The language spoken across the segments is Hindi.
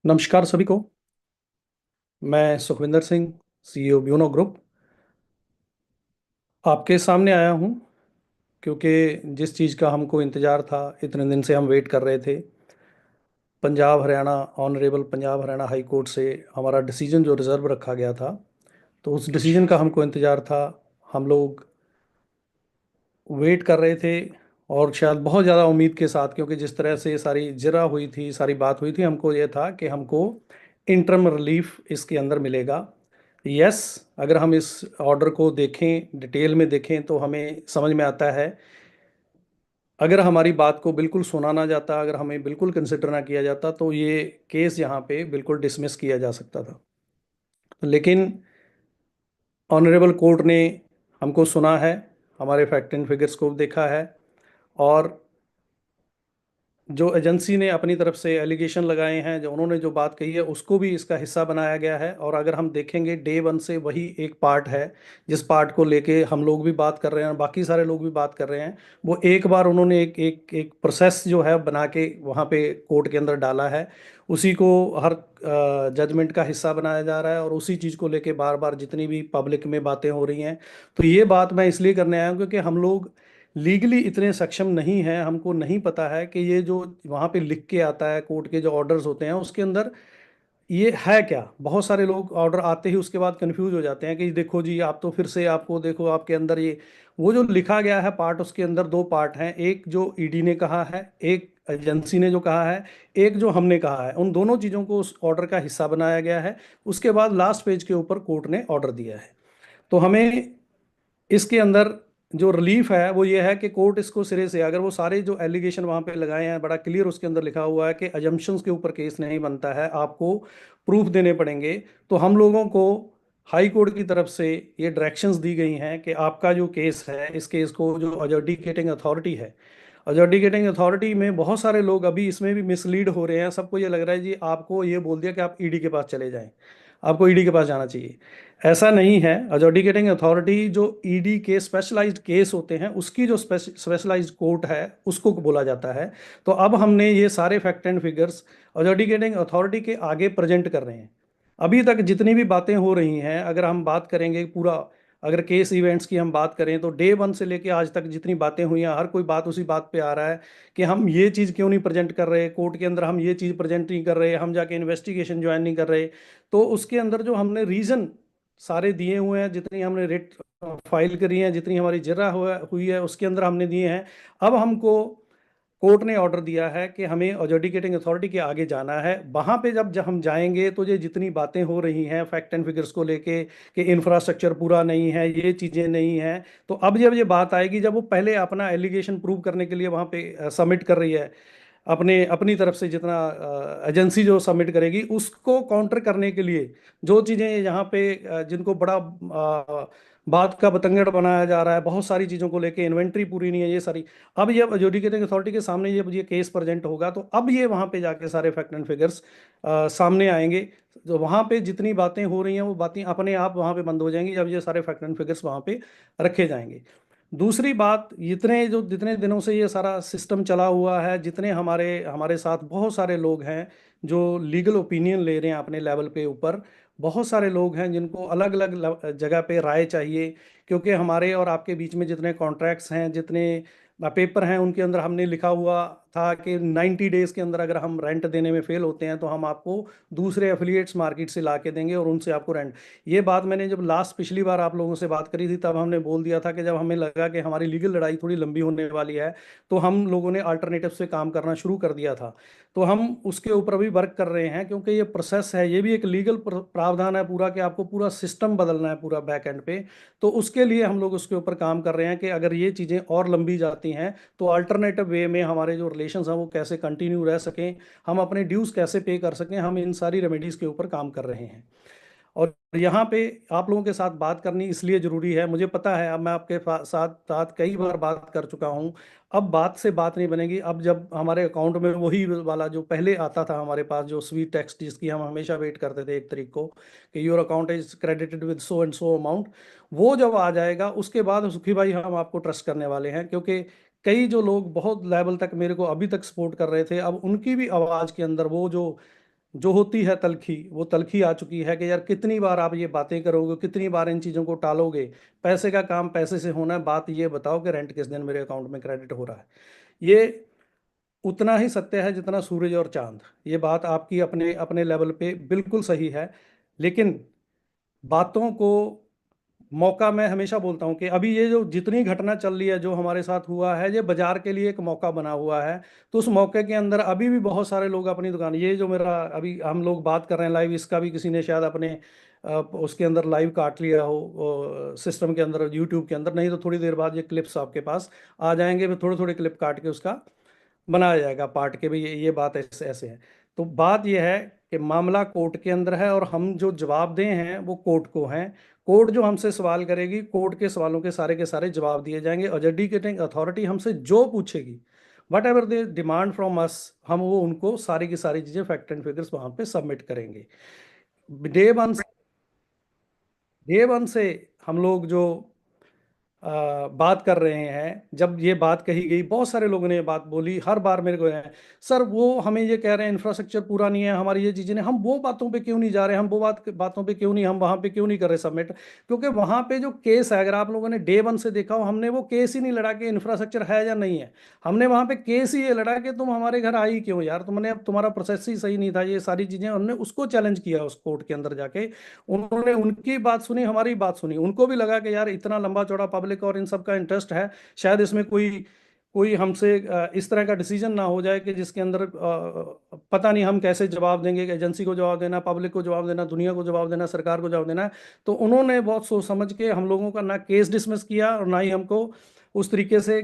नमस्कार सभी को। मैं Sukhwinder Singh, CEO Bueno group, आपके सामने आया हूं क्योंकि जिस चीज़ का हमको इंतज़ार था, इतने दिन से हम वेट कर रहे थे। Punjab Haryana honourable Punjab Haryana high court से हमारा डिसीजन जो रिज़र्व रखा गया था, तो उस डिसीजन का हमको इंतज़ार था। हम लोग वेट कर रहे थे और शायद बहुत ज़्यादा उम्मीद के साथ, क्योंकि जिस तरह से सारी जिरा हुई थी, सारी बात हुई थी, हमको ये था कि हमको इंटरम रिलीफ इसके अंदर मिलेगा। यस, अगर हम इस ऑर्डर को देखें, डिटेल में देखें, तो हमें समझ में आता है अगर हमारी बात को बिल्कुल सुना ना जाता, अगर हमें बिल्कुल कंसिडर ना किया जाता, तो ये केस यहाँ पे बिल्कुल डिसमिस किया जा सकता था। लेकिन ऑनरेबल कोर्ट ने हमको सुना है, हमारे फैक्ट एंड फिगर्स को देखा है, और जो एजेंसी ने अपनी तरफ से एलिगेशन लगाए हैं, जो उन्होंने जो बात कही है, उसको भी इसका हिस्सा बनाया गया है। और अगर हम देखेंगे, डे वन से वही एक पार्ट है जिस पार्ट को लेके हम लोग भी बात कर रहे हैं, बाकी सारे लोग भी बात कर रहे हैं। वो एक बार उन्होंने एक एक प्रोसेस जो है बना के वहाँ पे कोर्ट के अंदर डाला है, उसी को हर जजमेंट का हिस्सा बनाया जा रहा है, और उसी चीज़ को लेके बार बार जितनी भी पब्लिक में बातें हो रही हैं। तो ये बात मैं इसलिए करने आया हूँ क्योंकि हम लोग लीगली इतने सक्षम नहीं हैं, हमको नहीं पता है कि ये जो वहाँ पे लिख के आता है, कोर्ट के जो ऑर्डर्स होते हैं उसके अंदर ये है क्या। बहुत सारे लोग ऑर्डर आते ही उसके बाद कंफ्यूज हो जाते हैं कि देखो जी, आप तो फिर से आपको देखो आपके अंदर ये वो जो लिखा गया है पार्ट, उसके अंदर दो पार्ट हैं, एक जो ईडी ने कहा है, एक एजेंसी ने जो कहा है, एक जो हमने कहा है। उन दोनों चीज़ों को उस ऑर्डर का हिस्सा बनाया गया है। उसके बाद लास्ट पेज के ऊपर कोर्ट ने ऑर्डर दिया है। तो हमें इसके अंदर जो रिलीफ है वो ये है कि कोर्ट इसको सिरे से, अगर वो सारे जो एलिगेशन वहां पे लगाए हैं, बड़ा क्लियर उसके अंदर लिखा हुआ है कि अजम्पशंस के ऊपर केस नहीं बनता है, आपको प्रूफ देने पड़ेंगे। तो हम लोगों को हाई कोर्ट की तरफ से ये डायरेक्शंस दी गई हैं कि आपका जो केस है, इस केस को जो अजर्डिकेटिंग अथॉरिटी है, अजर्डिकेटिंग अथॉरिटी में बहुत सारे लोग अभी इसमें भी मिसलीड हो रहे हैं। सबको ये लग रहा है जी, आपको ये बोल दिया कि आप ईडी के पास चले जाएं, आपको ईडी के पास जाना चाहिए। ऐसा नहीं है। एडजुडिकेटिंग अथॉरिटी जो ईडी के स्पेशलाइज्ड केस होते हैं, उसकी जो स्पेशलाइज्ड कोर्ट है, उसको बोला जाता है। तो अब हमने ये सारे fact and figures adjudicating authority के आगे प्रेजेंट कर रहे हैं। अभी तक जितनी भी बातें हो रही हैं, अगर हम बात करेंगे पूरा, अगर केस इवेंट्स की हम बात करें, तो डे वन से लेके आज तक जितनी बातें हुई हैं, हर कोई बात उसी बात पे आ रहा है कि हम ये चीज़ क्यों नहीं प्रेजेंट कर रहे कोर्ट के अंदर, हम ये चीज़ प्रेजेंट नहीं कर रहे, हम जाके इन्वेस्टिगेशन ज्वाइन नहीं कर रहे। तो उसके अंदर जो हमने रीजन सारे दिए हुए हैं, जितनी हमने रिट फाइल करी है, जितनी हमारी जरा हुई है, उसके अंदर हमने दिए हैं। अब हमको कोर्ट ने ऑर्डर दिया है कि हमें एडजुडिकेटिंग अथॉरिटी के आगे जाना है। वहां पे जब जब हम जाएंगे, तो ये जितनी बातें हो रही हैं फैक्ट एंड फिगर्स को लेके कि इंफ्रास्ट्रक्चर पूरा नहीं है, ये चीज़ें नहीं हैं, तो अब जब ये बात आएगी, जब वो पहले अपना एलिगेशन प्रूव करने के लिए वहां पे सबमिट कर रही है, अपने अपनी तरफ से जितना एजेंसी जो सबमिट करेगी, उसको काउंटर करने के लिए जो चीज़ें यहाँ पे जिनको बड़ा बात का बतंगड़ बनाया जा रहा है, बहुत सारी चीज़ों को लेके इन्वेंट्री पूरी नहीं है, ये सारी। अब ये एडजुडिकेटिंग अथॉरिटी के सामने ये केस प्रेजेंट होगा, तो अब ये वहाँ पे जाके सारे फैक्ट एंड फिगर्स सामने आएंगे। तो वहाँ पे जितनी बातें हो रही हैं, वो बातें अपने आप वहाँ पे बंद हो जाएंगी जब ये सारे फैक्ट एंड फिगर्स वहाँ पे रखे जाएंगे। दूसरी बात, जितने दिनों से ये सारा सिस्टम चला हुआ है, जितने हमारे हमारे साथ बहुत सारे लोग हैं जो लीगल ओपिनियन ले रहे हैं अपने लेवल पे ऊपर, बहुत सारे लोग हैं जिनको अलग अलग जगह पे राय चाहिए। क्योंकि हमारे और आपके बीच में जितने कॉन्ट्रैक्ट्स हैं, जितने पेपर हैं, उनके अंदर हमने लिखा हुआ था कि 90 डेज के अंदर अगर हम रेंट देने में फेल होते हैं, तो हम आपको दूसरे एफिलिएट्स मार्केट से ला के देंगे और उनसे आपको रेंट। ये बात मैंने जब लास्ट पिछली बार आप लोगों से बात करी थी, तब हमने बोल दिया था कि जब हमें लगा कि हमारी लीगल लड़ाई थोड़ी लंबी होने वाली है, तो हम लोगों ने अल्टरनेटिव से काम करना शुरू कर दिया था। तो हम उसके ऊपर भी वर्क कर रहे हैं, क्योंकि ये प्रोसेस है, ये भी एक लीगल प्रावधान है पूरा, कि आपको पूरा सिस्टम बदलना है पूरा बैक एंड पे। तो उसके लिए हम लोग उसके ऊपर काम कर रहे हैं कि अगर ये चीज़ें और लंबी जाती हैं, तो अल्टरनेटिव वे में हमारे जो रिलेशंस हैं वो कैसे कंटिन्यू रह सकें, हम अपने ड्यूज कैसे पे कर सकें, हम इन सारी रेमेडीज़ के ऊपर काम कर रहे हैं। और यहाँ पे आप लोगों के साथ बात करनी इसलिए ज़रूरी है, मुझे पता है, अब मैं आपके साथ साथ कई बार बात कर चुका हूँ। अब बात से बात नहीं बनेगी। अब जब हमारे अकाउंट में वही वाला जो पहले आता था हमारे पास, जो स्वीट टेक्स्ट जिसकी हम हमेशा वेट करते थे 1 तारीख को, कि your account is credited with so and so amount, वो जब आ जाएगा, उसके बाद सुखी भाई हम आपको ट्रस्ट करने वाले हैं। क्योंकि कई जो लोग बहुत लेवल तक मेरे को अभी तक सपोर्ट कर रहे थे, अब उनकी भी आवाज़ के अंदर वो जो जो होती है तलखी, वो तलखी आ चुकी है कि यार कितनी बार आप ये बातें करोगे, कितनी बार इन चीज़ों को टालोगे। पैसे का काम पैसे से होना है, बात ये बताओ कि रेंट किस दिन मेरे अकाउंट में क्रेडिट हो रहा है। ये उतना ही सत्य है जितना सूरज और चांद। ये बात आपकी अपने अपने लेवल पे बिल्कुल सही है। लेकिन बातों को मौका, मैं हमेशा बोलता हूँ कि अभी ये जो जितनी घटना चल रही है, जो हमारे साथ हुआ है, ये बाजार के लिए एक मौका बना हुआ है। तो उस मौके के अंदर अभी भी बहुत सारे लोग अपनी दुकान, ये जो मेरा अभी हम लोग बात कर रहे हैं लाइव, इसका भी किसी ने शायद अपने उसके अंदर लाइव काट लिया हो सिस्टम के अंदर, यूट्यूब के अंदर। नहीं तो थोड़ी देर बाद ये क्लिप्स आपके पास आ जाएंगे, फिर थोड़े थोड़े क्लिप काट के उसका बनाया जाएगा पार्ट के भी, ये बात ऐसे ऐसे है। तो बात ये है कि मामला कोर्ट के अंदर है, और हम जो जवाबदेह हैं वो कोर्ट को हैं। कोर्ट जो हमसे सवाल करेगी, कोर्ट के सवालों के सारे जवाब दिए जाएंगे। और एजुकेटिंग अथॉरिटी हमसे जो पूछेगी, whatever they demand from us, हम वो उनको सारी की सारी चीज़ें फैक्ट एंड फिगर्स वहाँ पे सबमिट करेंगे। डे वन डे वन से हम लोग जो बात कर रहे हैं, जब ये बात कही गई, बहुत सारे लोगों ने ये बात बोली, हर बार मेरे को है, सर वो हमें ये कह रहे हैं इंफ्रास्ट्रक्चर पूरा नहीं है, हमारी ये चीज़ें नहीं, हम वो बातों पे क्यों नहीं जा रहे, हम वो बातों पे क्यों नहीं, हम वहाँ पे क्यों नहीं कर रहे सबमिट। क्योंकि वहाँ पे जो केस है, अगर आप लोगों ने डे वन से देखा हो, हमने वो केस ही नहीं लड़ा कि इंफ्रास्ट्रक्चर है या नहीं है। हमने वहाँ पे केस ही ये लड़ा कि तुम हमारे घर आई क्यों यार, तुमने, अब तुम्हारा प्रोसेस ही सही नहीं था, ये सारी चीज़ें हमने उसको चैलेंज किया उस कोर्ट के अंदर जाके। उन्होंने उनकी बात सुनी, हमारी बात सुनी, उनको भी लगा कि यार इतना लंबा चौड़ा पब्लिक और इन सब का इंटरेस्ट है, शायद इसमें कोई कोई हमसे इस तरह का डिसीजन ना हो जाए कि जिसके अंदर पता नहीं हम कैसे जवाब देंगे, कि एजेंसी को जवाब देना, पब्लिक को जवाब देना, दुनिया को जवाब देना, सरकार को जवाब देना। तो उन्होंने बहुत सोच समझ के हम लोगों का ना केस डिसमिस किया, और ना ही हमको उस तरीके से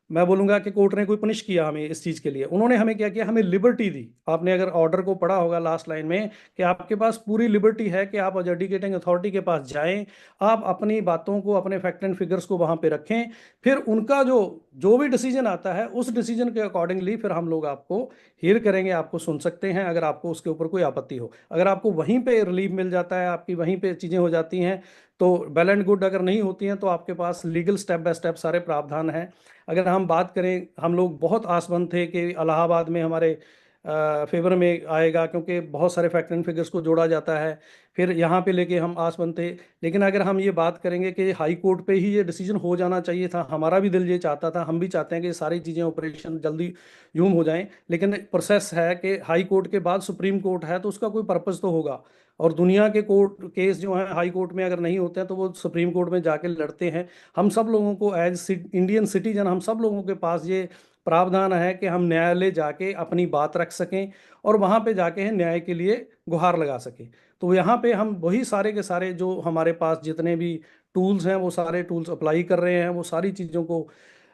मैं बोलूंगा कि कोर्ट ने कोई पनिश किया हमें इस चीज के लिए। उन्होंने हमें क्या किया, हमें लिबर्टी दी। आपने अगर ऑर्डर को पढ़ा होगा लास्ट लाइन में, कि आपके पास पूरी लिबर्टी है कि आप एजुकेटिंग अथॉरिटी के पास जाएं, आप अपनी बातों को, अपने फैक्ट एंड फिगर्स को वहां पे रखें, फिर उनका जो जो भी डिसीजन आता है, उस डिसीजन के अकॉर्डिंगली फिर हम लोग आपको हियर करेंगे, आपको सुन सकते हैं अगर आपको उसके ऊपर कोई आपत्ति हो। अगर आपको वहीं पे रिलीफ मिल जाता है, आपकी वहीं पे चीजें हो जाती हैं तो वेल एंड गुड। अगर नहीं होती हैं तो आपके पास लीगल स्टेप बाय स्टेप सारे प्रावधान हैं। अगर हम बात करें, हम लोग बहुत आसमंद थे कि इलाहाबाद में हमारे फेवर में आएगा, क्योंकि बहुत सारे फैक्ट एंड फिगर्स को जोड़ा जाता है। फिर यहाँ पे लेके हम आसमंद थे। लेकिन अगर हम ये बात करेंगे कि हाई कोर्ट पे ही ये डिसीजन हो जाना चाहिए था, हमारा भी दिल ये चाहता था, हम भी चाहते हैं कि ये सारी चीज़ें ऑपरेशन जल्दी यूम हो जाएं। लेकिन प्रोसेस है कि हाई कोर्ट के बाद सुप्रीम कोर्ट है, तो उसका कोई पर्पज़ तो होगा। और दुनिया के कोर्ट केस जो हैं हाई कोर्ट में अगर नहीं होते हैं तो वो सुप्रीम कोर्ट में जाके लड़ते हैं। हम सब लोगों को एज इंडियन सिटीजन, हम सब लोगों के पास ये प्रावधान है कि हम न्यायालय जाके अपनी बात रख सकें, और वहाँ पे जाके हैं न्याय के लिए गुहार लगा सकें। तो यहाँ पे हम वही सारे के सारे जो हमारे पास जितने भी टूल्स हैं, वो सारे टूल्स अप्लाई कर रहे हैं। वो सारी चीज़ों को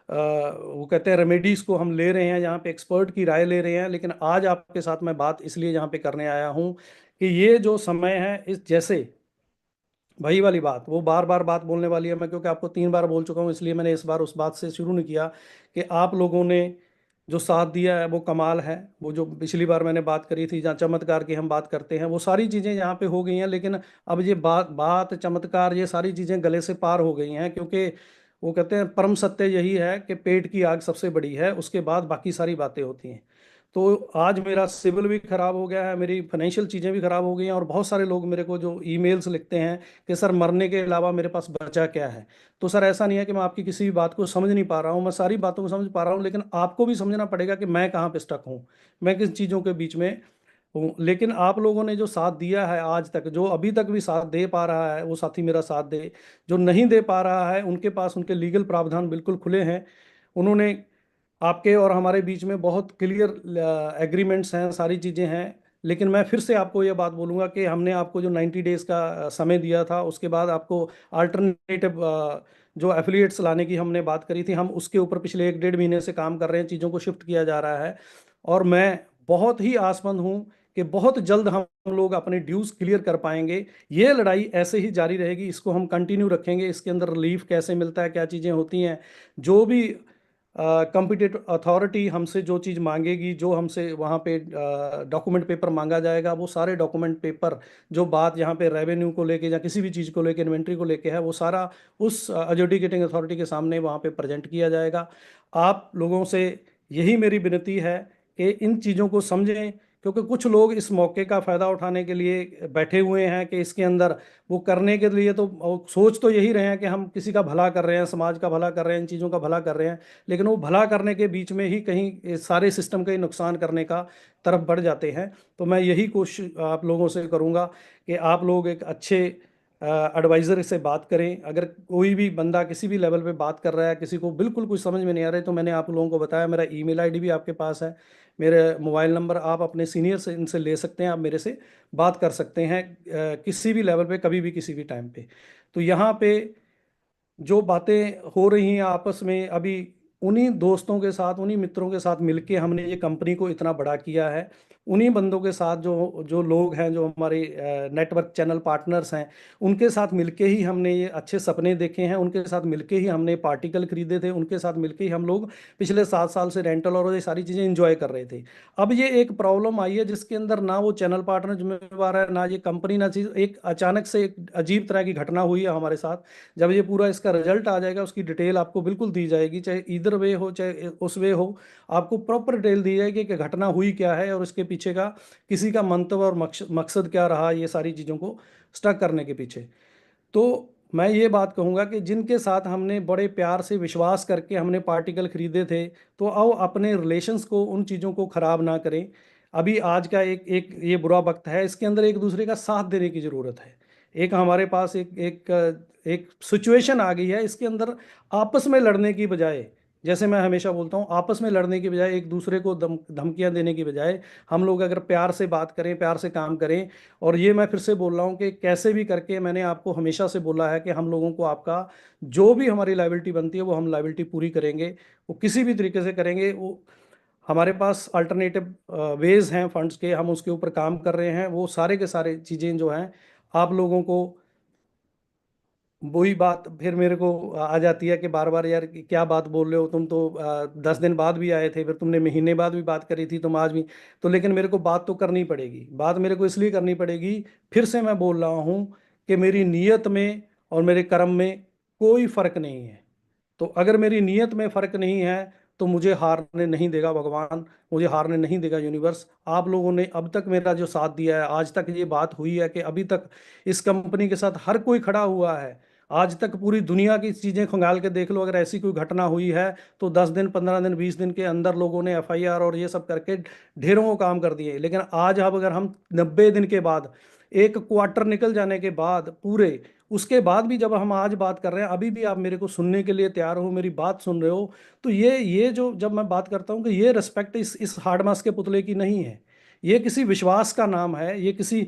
वो कहते हैं रेमेडीज को हम ले रहे हैं, यहाँ पे एक्सपर्ट की राय ले रहे हैं। लेकिन आज आपके साथ मैं बात इसलिए यहाँ पे करने आया हूँ कि ये जो समय है, इस जैसे वही वाली बात, वो बार बार बात बोलने वाली है मैं, क्योंकि आपको 3 बार बोल चुका हूँ, इसलिए मैंने इस बार उस बात से शुरू नहीं किया कि आप लोगों ने जो साथ दिया है वो कमाल है। वो जो पिछली बार मैंने बात करी थी, जहाँ चमत्कार की हम बात करते हैं, वो सारी चीज़ें यहाँ पे हो गई हैं। लेकिन अब ये बात बात चमत्कार, ये सारी चीज़ें गले से पार हो गई हैं, क्योंकि वो कहते हैं परम सत्य यही है कि पेट की आग सबसे बड़ी है, उसके बाद बाकी सारी बातें होती हैं। तो आज मेरा सिविल भी खराब हो गया है, मेरी फाइनेंशियल चीज़ें भी खराब हो गई हैं, और बहुत सारे लोग मेरे को जो ईमेल्स लिखते हैं कि सर मरने के अलावा मेरे पास बचा क्या है। तो सर ऐसा नहीं है कि मैं आपकी किसी भी बात को समझ नहीं पा रहा हूँ, मैं सारी बातों को समझ पा रहा हूँ, लेकिन आपको भी समझना पड़ेगा कि मैं कहाँ पे स्टक हूँ, मैं किस चीज़ों के बीच में हूँ। लेकिन आप लोगों ने जो साथ दिया है आज तक, जो अभी तक भी साथ दे पा रहा है वो साथी मेरा साथ दे, जो नहीं दे पा रहा है उनके पास उनके लीगल प्रावधान बिल्कुल खुले हैं। उन्होंने आपके और हमारे बीच में बहुत क्लियर एग्रीमेंट्स हैं, सारी चीज़ें हैं। लेकिन मैं फिर से आपको ये बात बोलूँगा कि हमने आपको जो 90 डेज़ का समय दिया था, उसके बाद आपको अल्टरनेटिव जो एफिलिएट्स लाने की हमने बात करी थी, हम उसके ऊपर पिछले 1 डेढ़ महीने से काम कर रहे हैं, चीज़ों को शिफ्ट किया जा रहा है। और मैं बहुत ही आसमंद हूँ कि बहुत जल्द हम लोग अपने ड्यूज क्लियर कर पाएंगे। ये लड़ाई ऐसे ही जारी रहेगी, इसको हम कंटिन्यू रखेंगे। इसके अंदर रिलीफ कैसे मिलता है, क्या चीज़ें होती हैं, जो भी कॉम्पिटेटिव अथॉरिटी हमसे जो चीज़ मांगेगी, जो हमसे वहाँ पे डॉक्यूमेंट पेपर मांगा जाएगा, वो सारे डॉक्यूमेंट पेपर, जो बात यहाँ पे रेवेन्यू को लेके या किसी भी चीज़ को लेके, इन्वेंट्री को लेके है, वो सारा उस एजुकेटिंग अथॉरिटी के सामने वहाँ पे प्रेजेंट किया जाएगा। आप लोगों से यही मेरी विनती है कि इन चीज़ों को समझें, क्योंकि कुछ लोग इस मौके का फायदा उठाने के लिए बैठे हुए हैं कि इसके अंदर वो करने के लिए तो वो सोच तो यही रहे हैं कि हम किसी का भला कर रहे हैं, समाज का भला कर रहे हैं, इन चीज़ों का भला कर रहे हैं, लेकिन वो भला करने के बीच में ही कहीं इस सारे सिस्टम का ही नुकसान करने का तरफ बढ़ जाते हैं। तो मैं यही कोशिश आप लोगों से करूँगा कि आप लोग एक अच्छे एडवाइज़र से बात करें। अगर कोई भी बंदा किसी भी लेवल पे बात कर रहा है, किसी को बिल्कुल कुछ समझ में नहीं आ रहा है, तो मैंने आप लोगों को बताया मेरा ईमेल आईडी भी आपके पास है, मेरे मोबाइल नंबर आप अपने सीनियर से इनसे ले सकते हैं, आप मेरे से बात कर सकते हैं किसी भी लेवल पे, कभी भी, किसी भी टाइम पे। तो यहाँ पे जो बातें हो रही हैं आपस में अभी, उन्हीं दोस्तों के साथ, उन्हीं मित्रों के साथ मिलके हमने ये कंपनी को इतना बड़ा किया है। उन्हीं बंदों के साथ जो जो लोग हैं, जो हमारे नेटवर्क चैनल पार्टनर्स हैं, उनके साथ मिलके ही हमने ये अच्छे सपने देखे हैं, उनके साथ मिलके ही हमने पार्टिकल खरीदे थे, उनके साथ मिलके ही हम लोग पिछले 7 साल से रेंटल और ये सारी चीज़ें इंजॉय कर रहे थे। अब ये एक प्रॉब्लम आई है जिसके अंदर ना वो चैनल पार्टनर जिम्मेवार है, ना ये कंपनी, ना चीज़, एक अचानक से एक अजीब तरह की घटना हुई है हमारे साथ। जब ये पूरा इसका रिजल्ट आ जाएगा, उसकी डिटेल आपको बिल्कुल दी जाएगी, चाहे इधर वे हो चाहे उस वे हो, आपको प्रॉपर डिटेल दी जाएगी कि घटना हुई क्या है और इसके पीछे का किसी का मंतव्य और मकसद क्या रहा, ये सारी चीज़ों को स्टक करने के पीछे। तो मैं ये बात कहूँगा कि जिनके साथ हमने बड़े प्यार से विश्वास करके हमने पार्टिकल खरीदे थे, तो आओ अपने रिलेशंस को, उन चीज़ों को ख़राब ना करें। अभी आज का एक एक ये बुरा वक्त है, इसके अंदर एक दूसरे का साथ देने की ज़रूरत है। एक हमारे पास एक एक एक सिचुएशन आ गई है, इसके अंदर आपस में लड़ने की बजाय, जैसे मैं हमेशा बोलता हूँ, आपस में लड़ने की बजाय, एक दूसरे को धमकियाँ देने की बजाय, हम लोग अगर प्यार से बात करें, प्यार से काम करें। और ये मैं फिर से बोल रहा हूँ कि कैसे भी करके, मैंने आपको हमेशा से बोला है कि हम लोगों को आपका जो भी हमारी लायबिलिटी बनती है वो हम लायबिलिटी पूरी करेंगे, वो किसी भी तरीके से करेंगे। वो हमारे पास अल्टरनेटिव वेज हैं फंड्स के, हम उसके ऊपर काम कर रहे हैं। वो सारे के सारे चीज़ें जो हैं आप लोगों को, वही बात फिर मेरे को आ जाती है कि बार बार, यार क्या बात बोल रहे हो तुम, तो 10 दिन बाद भी आए थे, फिर तुमने महीने बाद भी बात करी थी, तुम आज भी। तो लेकिन मेरे को बात तो करनी पड़ेगी, बात मेरे को इसलिए करनी पड़ेगी, फिर से मैं बोल रहा हूँ कि मेरी नीयत में और मेरे कर्म में कोई फर्क नहीं है। तो अगर मेरी नीयत में फर्क नहीं है, तो मुझे हारने नहीं देगा भगवान, मुझे हारने नहीं देगा यूनिवर्स। आप लोगों ने अब तक मेरा जो साथ दिया है, आज तक ये बात हुई है कि अभी तक इस कंपनी के साथ हर कोई खड़ा हुआ है। आज तक पूरी दुनिया की चीज़ें खंगाल के देख लो, अगर ऐसी कोई घटना हुई है तो 10 दिन, 15 दिन, 20 दिन के अंदर लोगों ने एफआईआर और ये सब करके ढेरों को काम कर दिए। लेकिन आज अब अगर हम 90 दिन के बाद, एक क्वार्टर निकल जाने के बाद पूरे, उसके बाद भी जब हम आज बात कर रहे हैं, अभी भी आप मेरे को सुनने के लिए तैयार हो, मेरी बात सुन रहे हो, तो ये जो जब मैं बात करता हूँ कि ये रिस्पेक्ट इस हार्ड मास के पुतले की नहीं है, ये किसी विश्वास का नाम है, ये किसी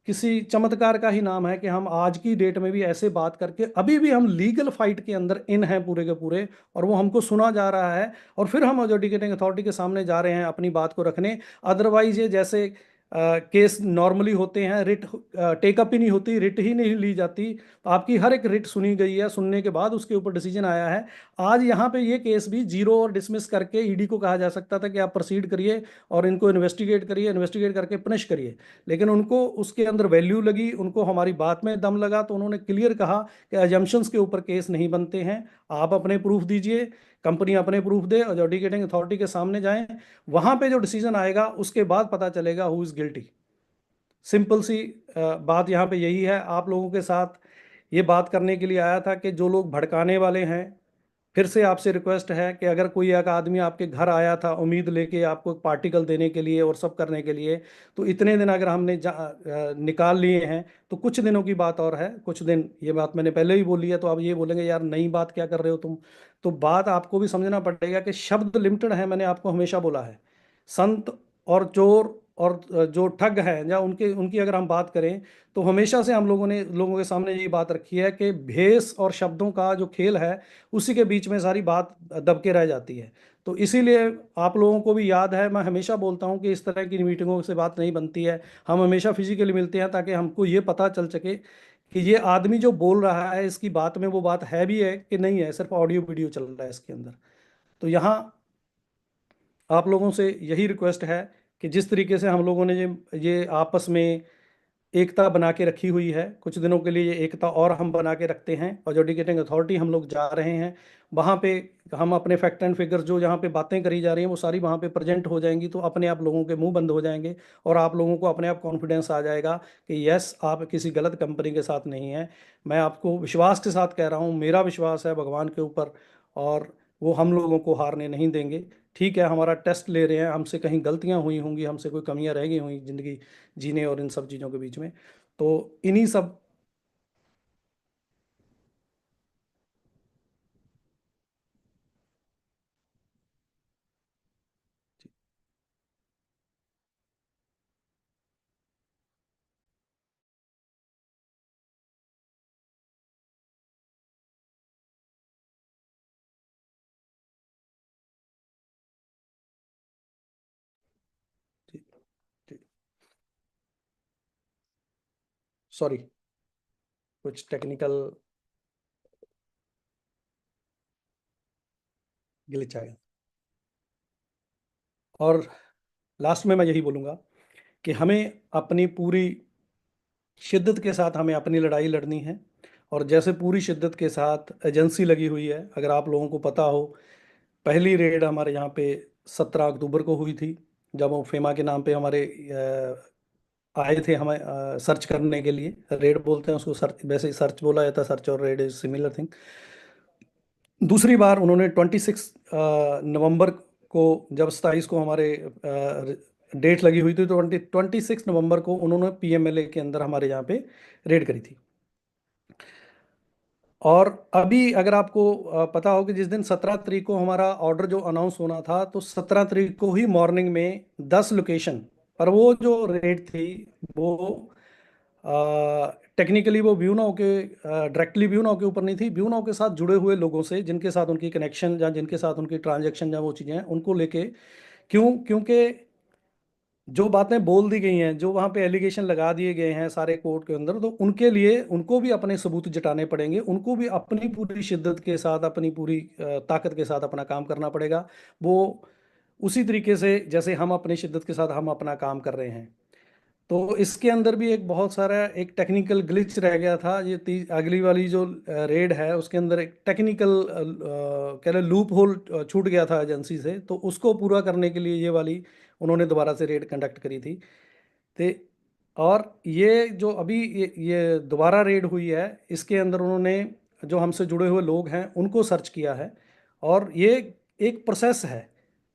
किसी चमत्कार का ही नाम है कि हम आज की डेट में भी ऐसे बात करके अभी भी हम लीगल फाइट के अंदर इन हैं पूरे के पूरे, और वो हमको सुना जा रहा है, और फिर हम एडजुडिकेटिंग अथॉरिटी के सामने जा रहे हैं अपनी बात को रखने। अदरवाइज ये जैसे केस नॉर्मली होते हैं, रिट टेकअप ही नहीं होती, रिट ही नहीं ली जाती। तो आपकी हर एक रिट सुनी गई है, सुनने के बाद उसके ऊपर डिसीजन आया है। आज यहाँ पे ये केस भी जीरो और डिसमिस करके ईडी को कहा जा सकता था कि आप प्रोसीड करिए और इनको इन्वेस्टिगेट करिए, इन्वेस्टिगेट करके पनिश करिए। लेकिन उनको उसके अंदर वैल्यू लगी, उनको हमारी बात में दम लगा, तो उन्होंने क्लियर कहा कि एजम्पशंस के ऊपर केस नहीं बनते हैं, आप अपने प्रूफ दीजिए, कंपनी अपने प्रूफ दे, एडजुडिकेटिंग अथॉरिटी के सामने जाएं, वहां पे जो डिसीजन आएगा उसके बाद पता चलेगा हु इज गिल्टी। सिंपल सी बात यहाँ पे यही है। आप लोगों के साथ ये बात करने के लिए आया था कि जो लोग भड़काने वाले हैं, फिर से आपसे रिक्वेस्ट है कि अगर कोई एक आदमी आपके घर आया था उम्मीद लेके आपको पार्टिकल देने के लिए और सब करने के लिए, तो इतने दिन अगर हमने निकाल लिए हैं, तो कुछ दिनों की बात और है, कुछ दिन, ये बात मैंने पहले ही बोली है, तो आप ये बोलेंगे यार नई बात क्या कर रहे हो तुम। तो बात आपको भी समझना पड़ेगा कि शब्द लिमिटेड है, मैंने आपको हमेशा बोला है। संत और चोर और जो ठग हैं, या उनके उनकी अगर हम बात करें, तो हमेशा से हम लोगों ने लोगों के सामने ये बात रखी है कि भेष और शब्दों का जो खेल है, उसी के बीच में सारी बात दबके रह जाती है। तो इसीलिए आप लोगों को भी याद है, मैं हमेशा बोलता हूँ कि इस तरह की मीटिंगों से बात नहीं बनती है, हम हमेशा फिजिकली मिलते हैं ताकि हमको ये पता चल सके कि ये आदमी जो बोल रहा है, इसकी बात में वो बात है भी है कि नहीं है, सिर्फ ऑडियो वीडियो चल रहा है इसके अंदर। तो यहाँ आप लोगों से यही रिक्वेस्ट है कि जिस तरीके से हम लोगों ने ये आपस में एकता बना के रखी हुई है। कुछ दिनों के लिए ये एकता और हम बना के रखते हैं, और जो एजुकेटिंग अथॉरिटी हम लोग जा रहे हैं वहाँ पे हम अपने फैक्ट एंड फिगर्स जो जहाँ पे बातें करी जा रही हैं वो सारी वहाँ पे प्रेजेंट हो जाएंगी, तो अपने आप लोगों के मुंह बंद हो जाएंगे और आप लोगों को अपने आप कॉन्फिडेंस आ जाएगा कि यस, आप किसी गलत कंपनी के साथ नहीं हैं। मैं आपको विश्वास के साथ कह रहा हूँ, मेरा विश्वास है भगवान के ऊपर, और वो हम लोगों को हारने नहीं देंगे। ठीक है, हमारा टेस्ट ले रहे हैं, हमसे कहीं गलतियां हुई होंगी, हमसे कोई कमियां रह गई होंगी जिंदगी जीने और इन सब चीज़ों के बीच में। तो इन्हीं सब। सॉरी, कुछ टेक्निकल ग्लिच आया। और लास्ट में मैं यही बोलूँगा कि हमें अपनी पूरी शिद्दत के साथ हमें अपनी लड़ाई लड़नी है। और जैसे पूरी शिद्दत के साथ एजेंसी लगी हुई है, अगर आप लोगों को पता हो, पहली रेड हमारे यहाँ पे 17 अक्टूबर को हुई थी, जब वो फेमा के नाम पे हमारे आए थे हमें सर्च करने के लिए। रेड बोलते हैं उसको, सर्च वैसे ही सर्च बोला जाता है, सर्च और रेड इज सिमिलर थिंग। दूसरी बार उन्होंने 26 नवंबर को, जब 27 को हमारे डेट लगी हुई थी, तो 26 नवंबर को उन्होंने पीएमएलए के अंदर हमारे यहाँ पे रेड करी थी। और अभी अगर आपको पता हो कि जिस दिन 17 तारीख को हमारा ऑर्डर जो अनाउंस होना था, तो 17 तारीख को ही मॉर्निंग में 10 लोकेशन पर वो जो रेट थी, वो टेक्निकली वो व्यू नाउ के डायरेक्टली व्यू नाउ के ऊपर नहीं थी, व्यू नाउ के साथ जुड़े हुए लोगों से, जिनके साथ उनकी कनेक्शन या जिनके साथ उनकी ट्रांजैक्शन या वो चीज़ें हैं, उनको लेके। क्योंकि जो बातें बोल दी गई हैं, जो वहाँ पे एलिगेशन लगा दिए गए हैं सारे कोर्ट के अंदर, तो उनके लिए उनको भी अपने सबूत जुटाने पड़ेंगे, उनको भी अपनी पूरी शिद्दत के साथ, अपनी पूरी ताकत के साथ अपना काम करना पड़ेगा। वो उसी तरीके से जैसे हम अपनी शिद्दत के साथ हम अपना काम कर रहे हैं। तो इसके अंदर भी एक बहुत सारा एक टेक्निकल ग्लिच रह गया था। ये अगली वाली जो रेड है उसके अंदर एक टेक्निकल कह रहे लूप होल छूट गया था एजेंसी से, तो उसको पूरा करने के लिए ये वाली उन्होंने दोबारा से रेड कंडक्ट करी थी। ते और ये जो अभी ये दोबारा रेड हुई है, इसके अंदर उन्होंने जो हमसे जुड़े हुए लोग हैं उनको सर्च किया है। और ये एक प्रोसेस है,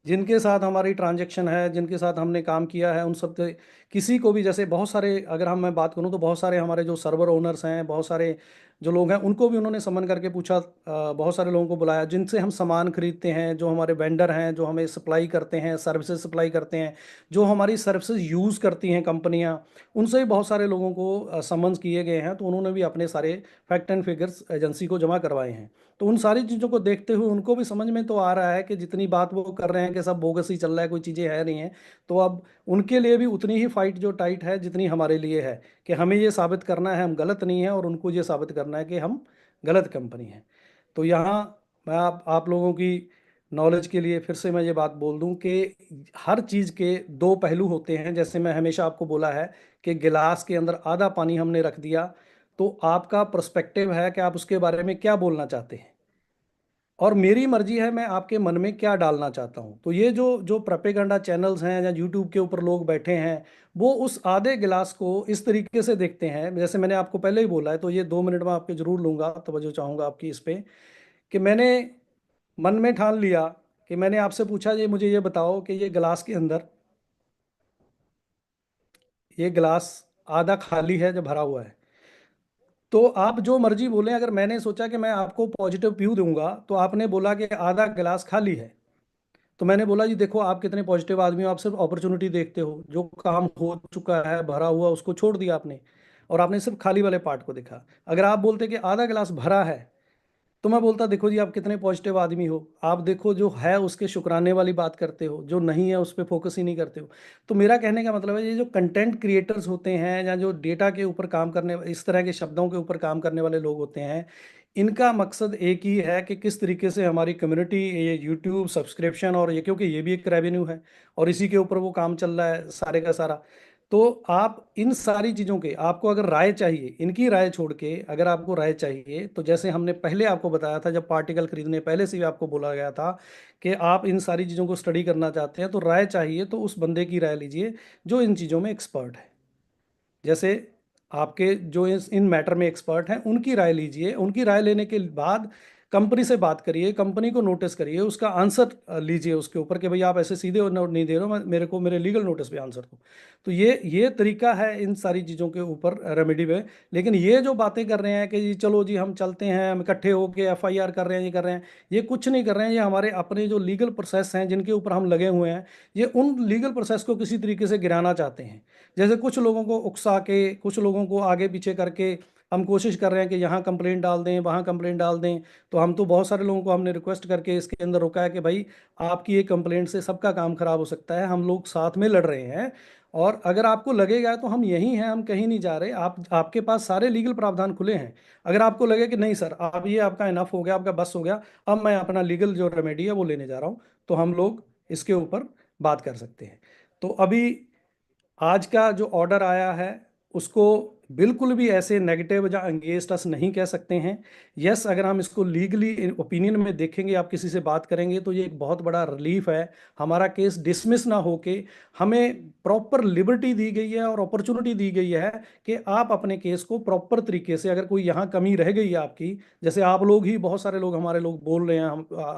जिनके साथ हमारी ट्रांजैक्शन है, जिनके साथ हमने काम किया है, उन सब के किसी को भी, जैसे बहुत सारे, अगर हम मैं बात करूं तो बहुत सारे हमारे जो सर्वर ओनर्स हैं, बहुत सारे जो लोग हैं, उनको भी उन्होंने समन करके पूछा। बहुत सारे लोगों को बुलाया जिनसे हम सामान खरीदते हैं, जो हमारे वेंडर हैं, जो हमें सप्लाई करते हैं, सर्विसेज सप्लाई करते हैं, जो हमारी सर्विसेज यूज़ करती हैं कंपनियां, उनसे भी बहुत सारे लोगों को समन्स किए गए हैं। तो उन्होंने भी अपने सारे फैक्ट एंड फिगर्स एजेंसी को जमा करवाए हैं। तो उन सारी चीज़ों को देखते हुए उनको भी समझ में तो आ रहा है कि जितनी बात वो कर रहे हैं कि सब बोगस ही चल रहा है, कोई चीज़ें है नहीं है। तो अब उनके लिए भी उतनी ही फाइट जो टाइट है जितनी हमारे लिए है, कि हमें ये साबित करना है हम गलत नहीं हैं, और उनको ये साबित करना है कि हम गलत कंपनी है। तो यहाँ मैं आप लोगों की नॉलेज के लिए फिर से मैं ये बात बोल दूं कि हर चीज़ के दो पहलू होते हैं। जैसे मैं हमेशा आपको बोला है कि गिलास के अंदर आधा पानी हमने रख दिया, तो आपका पर्सपेक्टिव है कि आप उसके बारे में क्या बोलना चाहते हैं, और मेरी मर्जी है मैं आपके मन में क्या डालना चाहता हूँ। तो ये जो जो प्रोपेगेंडा चैनल्स हैं या यूट्यूब के ऊपर लोग बैठे हैं, वो उस आधे गिलास को इस तरीके से देखते हैं, जैसे मैंने आपको पहले ही बोला है। तो ये 2 मिनट में आपके जरूर लूंगा, तवज्जो चाहूंगा आपकी इस पे, कि मैंने मन में ठान लिया कि मैंने आपसे पूछा, ये मुझे ये बताओ कि ये गिलास के अंदर, ये गिलास आधा खाली है या भरा हुआ है। तो आप जो मर्जी बोलें, अगर मैंने सोचा कि मैं आपको पॉजिटिव व्यू दूंगा, तो आपने बोला कि आधा गिलास खाली है, तो मैंने बोला जी देखो, आप कितने पॉजिटिव आदमी हो, आप सिर्फ अपॉर्चुनिटी देखते हो, जो काम हो चुका है भरा हुआ उसको छोड़ दिया आपने, और आपने सिर्फ खाली वाले पार्ट को देखा। अगर आप बोलते कि आधा गिलास भरा है, तो मैं बोलता देखो जी आप कितने पॉजिटिव आदमी हो, आप देखो जो है उसके शुक्राने वाली बात करते हो, जो नहीं है उस पर फोकस ही नहीं करते हो। तो मेरा कहने का मतलब है, ये जो कंटेंट क्रिएटर्स होते हैं या जो डेटा के ऊपर काम करने, इस तरह के शब्दों के ऊपर काम करने वाले लोग होते हैं, इनका मकसद एक ही है कि किस तरीके से हमारी कम्युनिटी, ये यूट्यूब सब्सक्रिप्शन, और ये क्योंकि ये भी एक रेवेन्यू है और इसी के ऊपर वो काम चल रहा है सारे का सारा। तो आप इन सारी चीज़ों के, आपको अगर राय चाहिए, इनकी राय छोड़ के अगर आपको राय चाहिए, तो जैसे हमने पहले आपको बताया था, जब पार्टिकल खरीदने पहले से भी आपको बोला गया था कि आप इन सारी चीज़ों को स्टडी करना चाहते हैं, तो राय चाहिए तो उस बंदे की राय लीजिए जो इन चीज़ों में एक्सपर्ट है। जैसे आपके जो इन मैटर में एक्सपर्ट हैं, उनकी राय लीजिए। उनकी राय लेने के बाद कंपनी से बात करिए, कंपनी को नोटिस करिए, उसका आंसर लीजिए उसके ऊपर कि भाई आप ऐसे सीधे नहीं दे रहे हो, मेरे को मेरे लीगल नोटिस पे आंसर दो। तो ये तरीका है इन सारी चीज़ों के ऊपर रेमेडी पे। लेकिन ये जो बातें कर रहे हैं कि जी चलो जी हम चलते हैं, हम इकट्ठे होके एफआईआर कर रहे हैं, ये कर रहे हैं, ये कुछ नहीं कर रहे हैं। ये हमारे अपने जो लीगल प्रोसेस हैं जिनके ऊपर हम लगे हुए हैं, ये उन लीगल प्रोसेस को किसी तरीके से गिराना चाहते हैं। जैसे कुछ लोगों को उकसा के, कुछ लोगों को आगे पीछे करके हम कोशिश कर रहे हैं कि यहाँ कंप्लेंट डाल दें, वहाँ कंप्लेंट डाल दें। तो हम तो बहुत सारे लोगों को हमने रिक्वेस्ट करके इसके अंदर रोका है कि भाई आपकी एक कंप्लेंट से सबका काम खराब हो सकता है, हम लोग साथ में लड़ रहे हैं। और अगर आपको लगेगा तो हम यहीं हैं, हम कहीं नहीं जा रहे, आप आपके पास सारे लीगल प्रावधान खुले हैं। अगर आपको लगे कि नहीं सर, आप ये आपका इनफ हो गया, आपका बस हो गया, अब मैं अपना लीगल जो रेमेडी है वो लेने जा रहा हूँ, तो हम लोग इसके ऊपर बात कर सकते हैं। तो अभी आज का जो ऑर्डर आया है उसको बिल्कुल भी ऐसे नेगेटिव या अगेंस्ट अस नहीं कह सकते हैं। यस, अगर हम इसको लीगली ओपिनियन में देखेंगे, आप किसी से बात करेंगे, तो ये एक बहुत बड़ा रिलीफ है। हमारा केस डिसमिस ना होके हमें प्रॉपर लिबर्टी दी गई है और अपॉर्चुनिटी दी गई है कि आप अपने केस को प्रॉपर तरीके से, अगर कोई यहाँ कमी रह गई है आपकी, जैसे आप लोग ही, बहुत सारे लोग, हमारे लोग बोल रहे हैं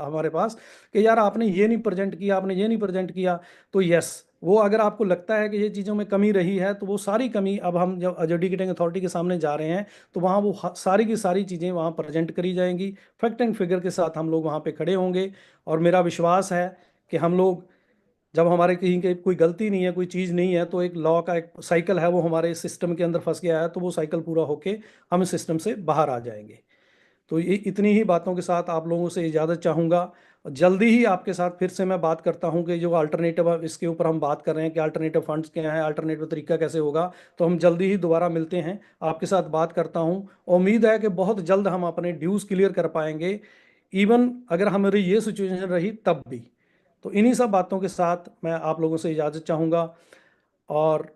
हमारे पास कि यार आपने ये नहीं प्रेजेंट किया, आपने ये नहीं प्रेजेंट किया। तो यस, वो अगर आपको लगता है कि ये चीज़ों में कमी रही है, तो वो सारी कमी अब हम जब एजुकेटिंग अथॉरिटी के सामने जा रहे हैं, तो वहाँ वो सारी की सारी चीज़ें वहाँ प्रेजेंट करी जाएंगी। फैक्ट एंड फिगर के साथ हम लोग वहाँ पे खड़े होंगे। और मेरा विश्वास है कि हम लोग, जब हमारे कहीं के कोई गलती नहीं है, कोई चीज़ नहीं है, तो एक लॉ का एक साइकिल है वो हमारे सिस्टम के अंदर फंस गया है, तो वो साइकिल पूरा होके हम इस सिस्टम से बाहर आ जाएंगे। तो ये इतनी ही बातों के साथ आप लोगों से इजाज़त चाहूँगा। जल्दी ही आपके साथ फिर से मैं बात करता हूँ कि जो अल्टरनेटिव, इसके ऊपर हम बात कर रहे हैं कि अल्टरनेटिव फंड्स क्या हैं, अल्टरनेटिव तरीका कैसे होगा। तो हम जल्दी ही दोबारा मिलते हैं, आपके साथ बात करता हूँ। उम्मीद है कि बहुत जल्द हम अपने ड्यूज़ क्लियर कर पाएंगे, इवन अगर हमारी ये सिचुएशन रही तब भी। तो इन्हीं सब बातों के साथ मैं आप लोगों से इजाज़त चाहूँगा और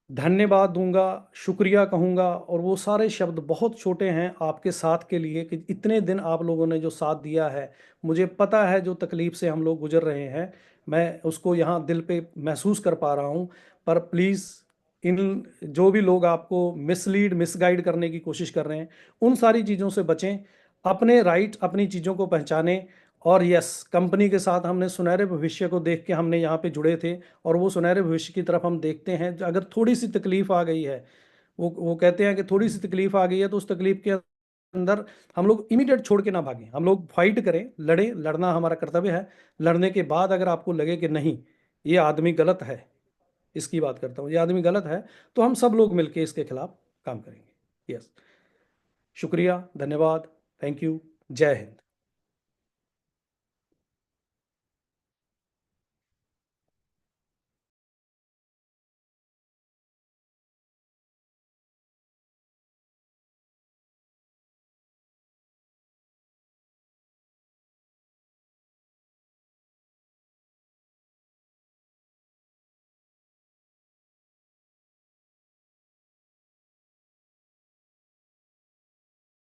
धन्यवाद दूंगा, शुक्रिया कहूँगा। और वो सारे शब्द बहुत छोटे हैं आपके साथ के लिए, कि इतने दिन आप लोगों ने जो साथ दिया है। मुझे पता है जो तकलीफ़ से हम लोग गुजर रहे हैं, मैं उसको यहाँ दिल पे महसूस कर पा रहा हूँ। पर प्लीज़, इन जो भी लोग आपको मिसलीड मिसगाइड करने की कोशिश कर रहे हैं, उन सारी चीज़ों से बचें। अपने राइट, अपनी चीज़ों को पहचानें। और यस, कंपनी के साथ हमने सुनहरे भविष्य को देख के हमने यहाँ पे जुड़े थे, और वो सुनहरे भविष्य की तरफ हम देखते हैं। अगर थोड़ी सी तकलीफ आ गई है, वो कहते हैं कि थोड़ी सी तकलीफ आ गई है, तो उस तकलीफ के अंदर हम लोग इमीडिएट छोड़ के ना भागें, हम लोग फाइट करें, लड़ें, लड़ना हमारा कर्तव्य है। लड़ने के बाद अगर आपको लगे कि नहीं, ये आदमी गलत है, इसकी बात करता हूँ, ये आदमी गलत है, तो हम सब लोग मिलके इसके खिलाफ काम करेंगे। यस, शुक्रिया, धन्यवाद, थैंक यू, जय हिंद।